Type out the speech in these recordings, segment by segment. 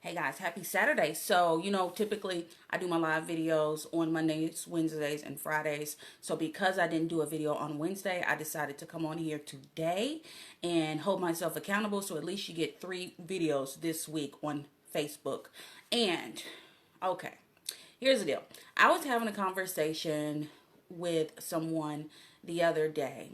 Hey guys, happy Saturday. So, typically I do my live videos on Mondays, Wednesdays, and Fridays. So, because I didn't do a video on Wednesday, I decided to come on here today and hold myself accountable. So, at least you get 3 videos this week on Facebook. And, okay, here's the deal. I was having a conversation with someone the other day,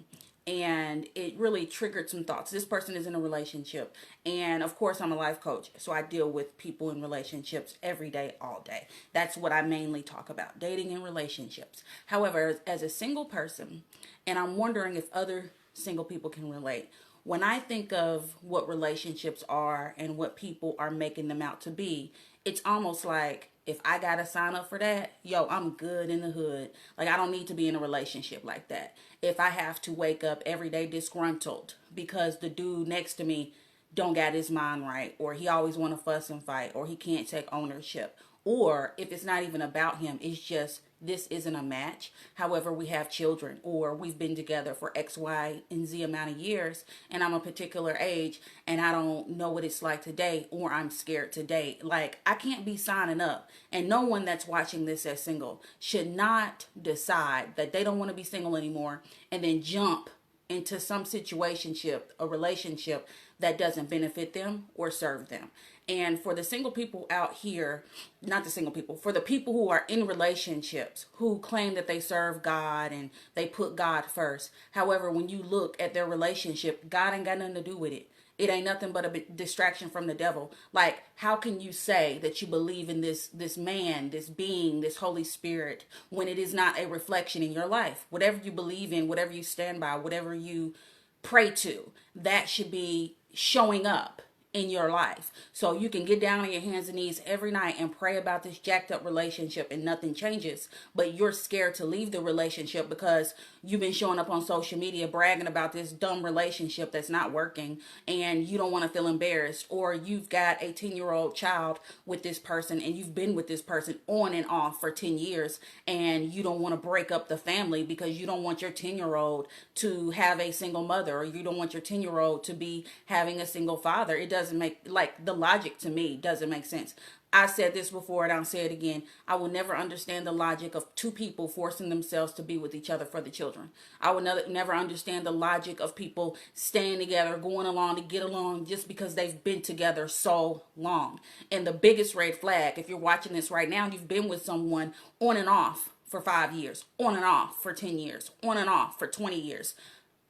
and it really triggered some thoughts. This person is in a relationship, and of course I'm a life coach, so I deal with people in relationships every day, all day. That's what I mainly talk about, dating and relationships. However, as a single person, and I'm wondering if other single people can relate, when I think of what relationships are and what people are making them out to be, it's almost like if I gotta sign up for that, yo, I'm good in the hood. Like, I don't need to be in a relationship like that. If I have to wake up every day disgruntled because the dude next to me don't got his mind right, or he always want to fuss and fight, or he can't take ownership, or if it's not even about him, it's just this isn't a match. However, we have children, or we've been together for X, Y, and Z amount of years, and I'm a particular age, and I don't know what it's like today, or I'm scared today. Like, I can't be signing up, and no one that's watching this as single should not decide that they don't want to be single anymore and then jump into some situationship, a relationship that doesn't benefit them or serve them. And for the single people out here, not the single people, for the people who are in relationships who claim that they serve God and they put God first. However, when you look at their relationship, God ain't got nothing to do with it. It ain't nothing but a distraction from the devil. Like, how can you say that you believe in this man, this being, this Holy Spirit, when it is not a reflection in your life? Whatever you believe in, whatever you stand by, whatever you pray to, that should be showing up in your life. So you can get down on your hands and knees every night and pray about this jacked up relationship and nothing changes, but you're scared to leave the relationship because you've been showing up on social media bragging about this dumb relationship that's not working, and you don't want to feel embarrassed, or you've got a 10-year-old child with this person and you've been with this person on and off for 10 years, and you don't want to break up the family because you don't want your 10-year-old to have a single mother, or you don't want your 10-year-old to be having a single father. It doesn't make, like, the logic to me doesn't make sense. I said this before and I'll say it again. I will never understand the logic of two people forcing themselves to be with each other for the children. I will never understand the logic of people staying together, going along to get along just because they've been together so long. And the biggest red flag, if you're watching this right now, you've been with someone on and off for 5 years, on and off for 10 years, on and off for 20 years.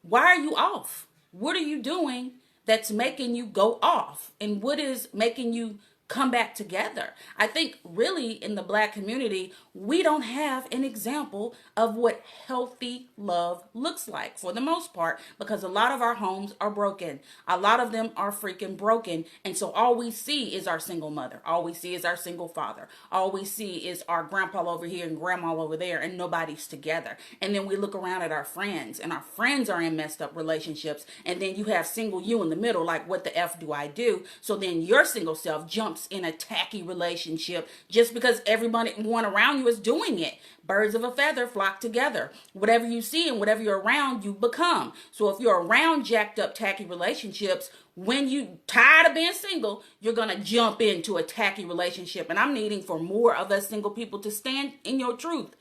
Why are you off? What are you doing that's making you go off? And what is making you come back together? I think really in the Black community, we don't have an example of what healthy love looks like for the most part, because a lot of our homes are broken. A lot of them are freaking broken. And so all we see is our single mother. All we see is our single father. All we see is our grandpa over here and grandma over there, and nobody's together. And then we look around at our friends, and our friends are in messed up relationships. And then you have single you in the middle, like, what the F do I do? So then your single self jumps in a tacky relationship just because everyone around you is doing it. Birds of a feather flock together. Whatever you see and whatever you're around, you become. So if you're around jacked up tacky relationships, when you tired of being single, you're going to jump into a tacky relationship. And I'm needing for more of us single people to stand in your truth.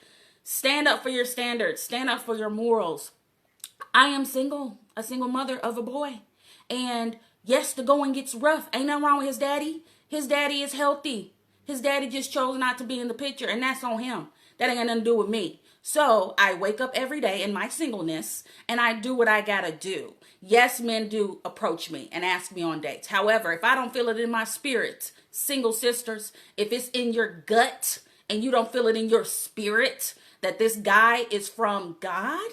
Stand up for your standards. Stand up for your morals. I am single, a single mother of a boy. And yes, the going gets rough. Ain't nothing wrong with his daddy. His daddy is healthy. His daddy just chose not to be in the picture, and that's on him. That ain't got nothing to do with me. So I wake up every day in my singleness and I do what I gotta do. Yes, men do approach me and ask me on dates. However, if I don't feel it in my spirit, single sisters, if it's in your gut and you don't feel it in your spirit that this guy is from God,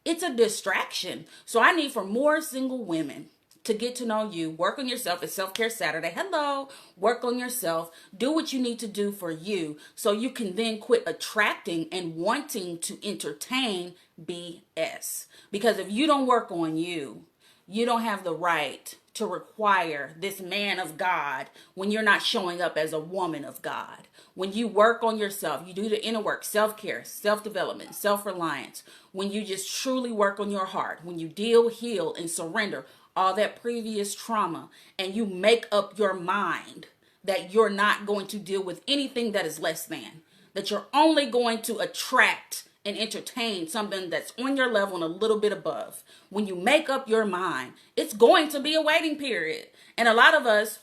it's a distraction. So I need for more single women to get to know you. Work on yourself. It's Self-Care Saturday. Hello. Work on yourself. Do what you need to do for you so you can then quit attracting and wanting to entertain BS. Because if you don't work on you, you don't have the right to require this man of God when you're not showing up as a woman of God. When you work on yourself, you do the inner work, self-care, self-development, self-reliance, when you just truly work on your heart, when you deal, heal, and surrender all that previous trauma, and you make up your mind that you're not going to deal with anything that is less than, that you're only going to attract and entertain something that's on your level and a little bit above. When you make up your mind, it's going to be a waiting period. And a lot of us,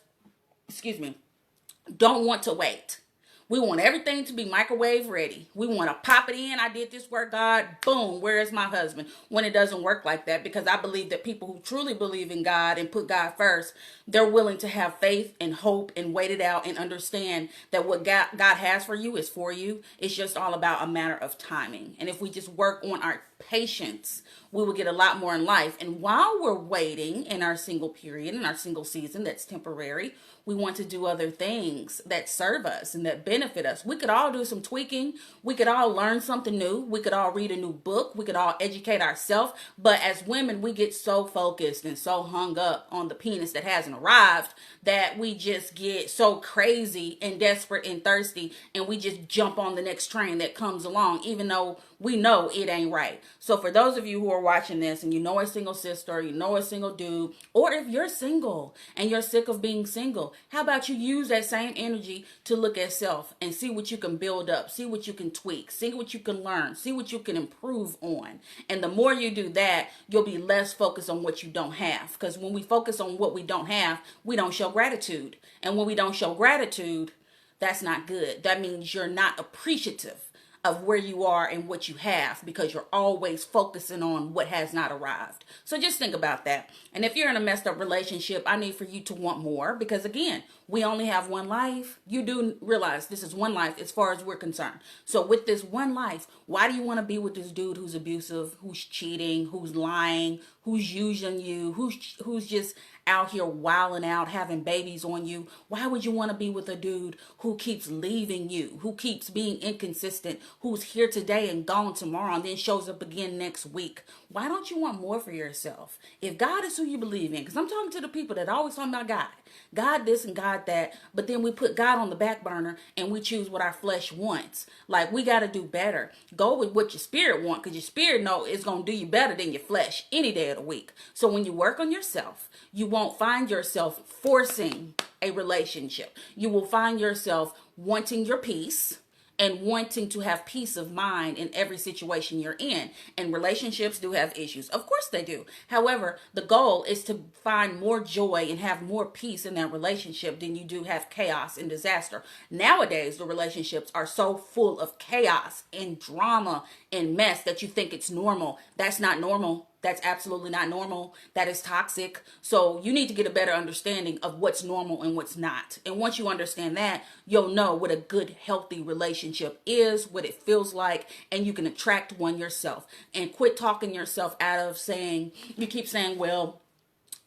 don't want to wait. We want everything to be microwave ready. We want to pop it in. I did this work, God. Boom. Where is my husband? When it doesn't work like that, because I believe that people who truly believe in God and put God first, they're willing to have faith and hope and wait it out and understand that what God has for you is for you. It's just all about a matter of timing. And if we just work on our patience, we will get a lot more in life. And while we're waiting in our single period, in our single season that's temporary, we want to do other things that serve us and that benefit us. We could all do some tweaking. We could all learn something new. We could all read a new book. We could all educate ourselves. But as women, we get so focused and so hung up on the penis that hasn't arrived that we just get so crazy and desperate and thirsty, and we just jump on the next train that comes along, even though we know it ain't right. So for those of you who are watching this and you know a single sister, you know a single dude, or if you're single and you're sick of being single, how about you use that same energy to look at self and see what you can build up, see what you can tweak, see what you can learn, see what you can improve on. And the more you do that, you'll be less focused on what you don't have. Because when we focus on what we don't have, we don't show gratitude. And when we don't show gratitude, that's not good. That means you're not appreciative of where you are and what you have, because you're always focusing on what has not arrived. So just think about that. And if you're in a messed up relationship, I need for you to want more, because again, we only have one life. You do realize this is one life as far as we're concerned. So with this one life, why do you want to be with this dude who's abusive, who's cheating, who's lying, who's using you, who's just out here wilding out, having babies on you? Why would you want to be with a dude who keeps leaving you, who keeps being inconsistent, who's here today and gone tomorrow and then shows up again next week? Why don't you want more for yourself? If God is who you believe in, because I'm talking to the people that always talking about God this and God that, but then we put God on the back burner and we choose what our flesh wants. Like, we got to do better. Go with what your spirit wants, because your spirit know it's going to do you better than your flesh any day of the week. So when you work on yourself, you won't find yourself forcing a relationship. You will find yourself wanting your peace and wanting to have peace of mind in every situation you're in. And relationships do have issues. Of course they do. However, the goal is to find more joy and have more peace in that relationship than you do have chaos and disaster. Nowadays, the relationships are so full of chaos and drama and mess that you think it's normal. That's not normal. That's absolutely not normal. That is toxic. So you need to get a better understanding of what's normal and what's not. And once you understand that, you'll know what a good, healthy relationship is, what it feels like, and you can attract one yourself. And quit talking yourself out of saying, you keep saying, well,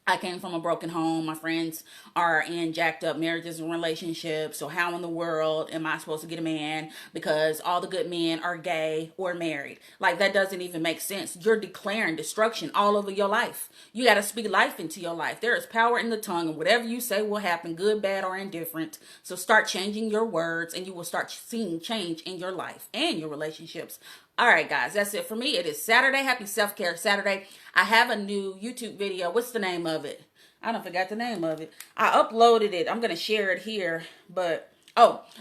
I came from a broken home. My friends are in jacked up marriages and relationships. So how in the world am I supposed to get a man? Because all the good men are gay or married. Like, that doesn't even make sense. You're declaring destruction all over your life. You got to speak life into your life. There is power in the tongue, and whatever you say will happen, good, bad, or indifferent. So start changing your words, and you will start seeing change in your life and your relationships. All right, guys, that's it for me. It is Saturday. Happy Self-Care Saturday. I have a new YouTube video. What's the name of it? I don't forgot the name of it. I uploaded it. I'm going to share it here. But,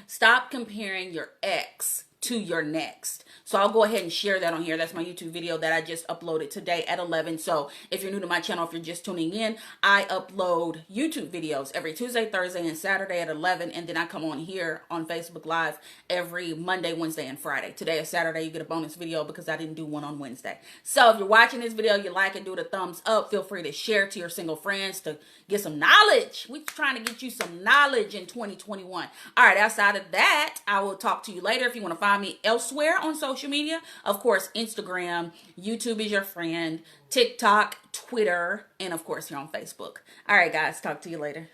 stop comparing your ex to your next. So I'll go ahead and share that on here. That's my YouTube video that I just uploaded today at 11. So if you're new to my channel, if you're just tuning in, I upload YouTube videos every Tuesday, Thursday, and Saturday at 11. And then I come on here on Facebook Live every Monday, Wednesday, and Friday. Today is Saturday. You get a bonus video because I didn't do one on Wednesday. So if you're watching this video, you like it, do the thumbs up. Feel free to share to your single friends to get some knowledge. We're trying to get you some knowledge in 2021. All right, outside of that, I will talk to you later. If you want to find me elsewhere on social media, of course, Instagram, YouTube is your friend, TikTok, Twitter, and of course, you're on Facebook. All right, guys, talk to you later.